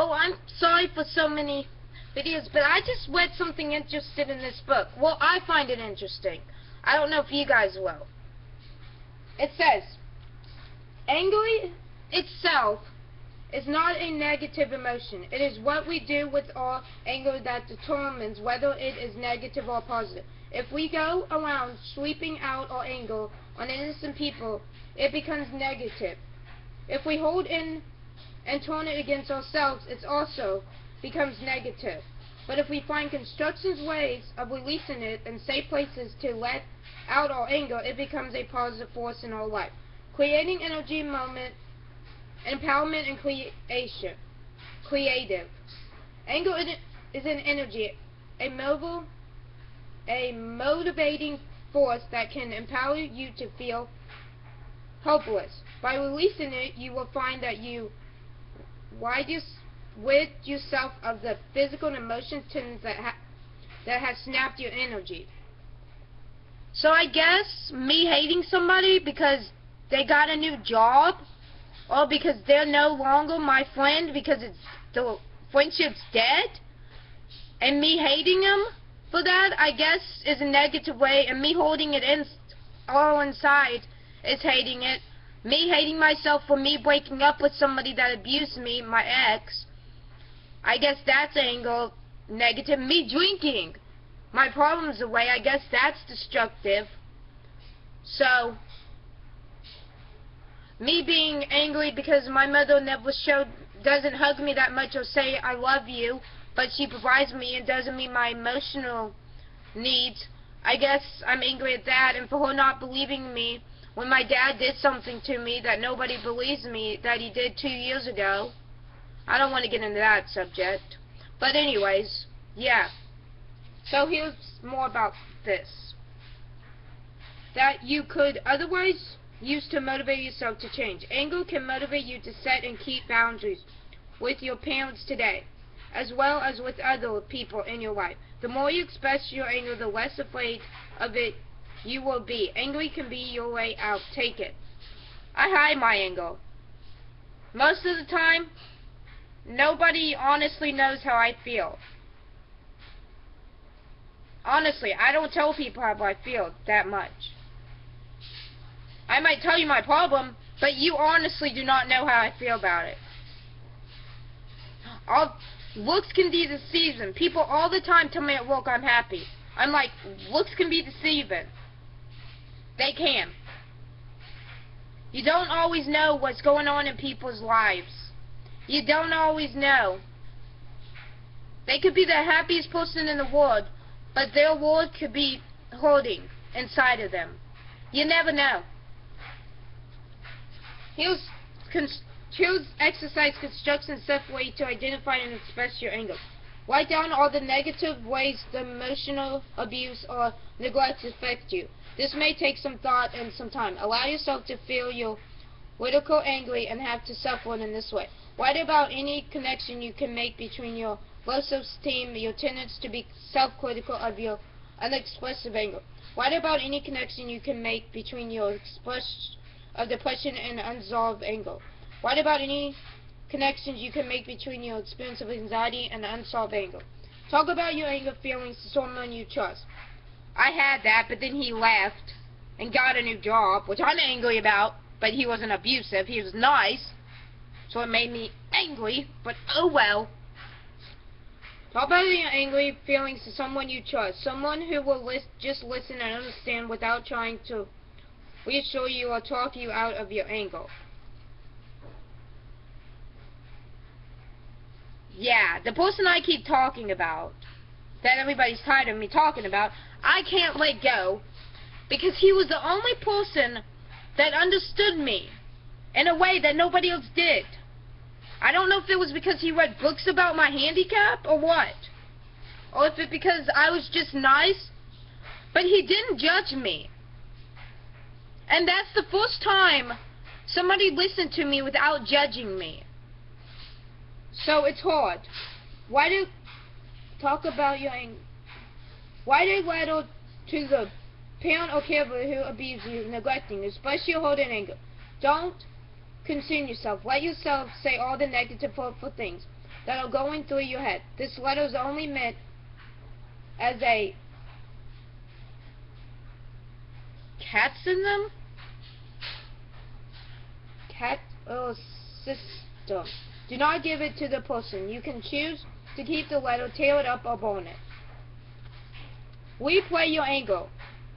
Oh, I'm sorry for so many videos, but I just read something interesting in this book. Well, I find it interesting. I don't know if you guys will. It says, anger itself is not a negative emotion. It is what we do with our anger that determines whether it is negative or positive. If we go around sweeping out our anger on innocent people, it becomes negative. If we hold in and turn it against ourselves, it also becomes negative. But if we find constructive ways of releasing it and safe places to let out our anger, it becomes a positive force in our life, creating energy, moment, empowerment, and creative. Anger is an energy, a motivating force that can empower you to feel hopeless. By releasing it, you will find that you rid yourself of the physical and emotional tensions that have snapped your energy. So I guess me hating somebody because they got a new job, or because they're no longer my friend because the friendship's dead, and me hating them for that, I guess, is a negative way, and me holding it all inside is hating it. Me hating myself for me breaking up with somebody that abused me, my ex, I guess that's anger, negative. Me drinking my problems away, I guess that's destructive. So, me being angry because my mother doesn't hug me that much or say I love you, but she provides me and doesn't meet my emotional needs, I guess I'm angry at that. And for her not believing me when my dad did something to me that nobody believes me that he did 2 years ago. I don't want to get into that subject. But anyways, yeah. So here's more about this. That you could otherwise use to motivate yourself to change. Anger can motivate you to set and keep boundaries with your parents today, as well as with other people in your life. The more you express your anger, the less afraid of it you will be. Angry can be your way out. Take it. I hide my anger. Most of the time, nobody honestly knows how I feel. Honestly, I don't tell people how I feel that much. I might tell you my problem, but you honestly do not know how I feel about it. Looks can be deceiving. People all the time tell me at work I'm happy. I'm like, looks can be deceiving. They can. You don't always know what's going on in people's lives. You don't always know. They could be the happiest person in the world, but their world could be hurting inside of them. You never know. Here's exercise construction self way to identify and express your anger. Write down all the negative ways the emotional abuse or neglect affect you. This may take some thought and some time. Allow yourself to feel your critical, angry, and have to suffer in this way. Write about any connection you can make between your low self-esteem, your tendency to be self-critical of your unexpressive anger. Write about any connection you can make between your expression of depression and unresolved anger. Write about any connections you can make between your experience of anxiety and unsolved anger. Talk about your anger feelings to someone you trust. I had that, but then he left and got a new job, which I'm angry about, but he wasn't abusive. He was nice, so it made me angry, but oh well. Talk about your angry feelings to someone you trust, someone who will just listen and understand without trying to reassure you or talk you out of your anger. Yeah, the person I keep talking about, that everybody's tired of me talking about, I can't let go, because he was the only person that understood me in a way that nobody else did. I don't know if it was because he read books about my handicap or what, or if it's because I was just nice, but he didn't judge me. And that's the first time somebody listened to me without judging me. So it's hard. Why do talk about your anger? Why do letter to the parent or caregiver who abused you, neglecting you, especially your holding anger? Don't consume yourself. Let yourself say all the negative, hurtful things. that are going through your head. This letter is only meant as a Cats in them? cat system. Do not give it to the person. You can choose to keep the letter, tear it up, or burn it. Replay your anger.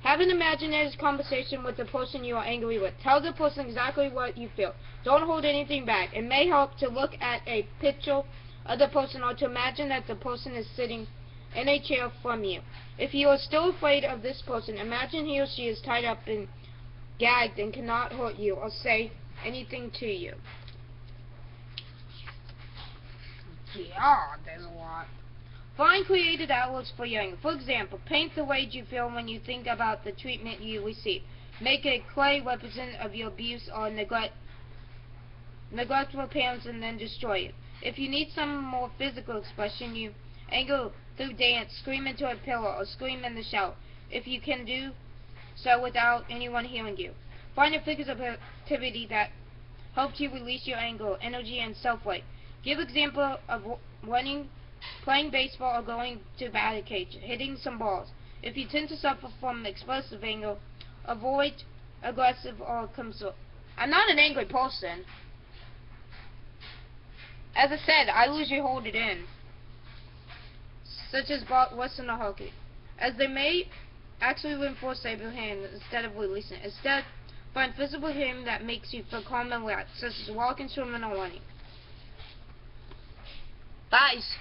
Have an imaginary conversation with the person you are angry with. Tell the person exactly what you feel. Don't hold anything back. It may help to look at a picture of the person or to imagine that the person is sitting in a chair from you. If you are still afraid of this person, imagine he or she is tied up and gagged and cannot hurt you or say anything to you. Yeah, there's a lot. Find creative outlets for your anger. For example, paint the way you feel when you think about the treatment you received. Make a clay representative of your abuse or neglectful parents and then destroy it. If you need some more physical expression, you anger through dance, scream into a pillow, or scream in the shower, if you can do so without anyone hearing you. Find a figure of activity that helps you release your anger, energy, and self-worth. Give example of running, playing baseball, or going to batting cage, hitting some balls. If you tend to suffer from explosive anger, avoid aggressive or concerned. I'm not an angry person. As I said, I usually hold it in, such as Western or hockey, as they may actually reinforce your hand instead of releasing it. Instead, find physical healing that makes you feel calm and relaxed, such as walking, swimming, or running. Guys.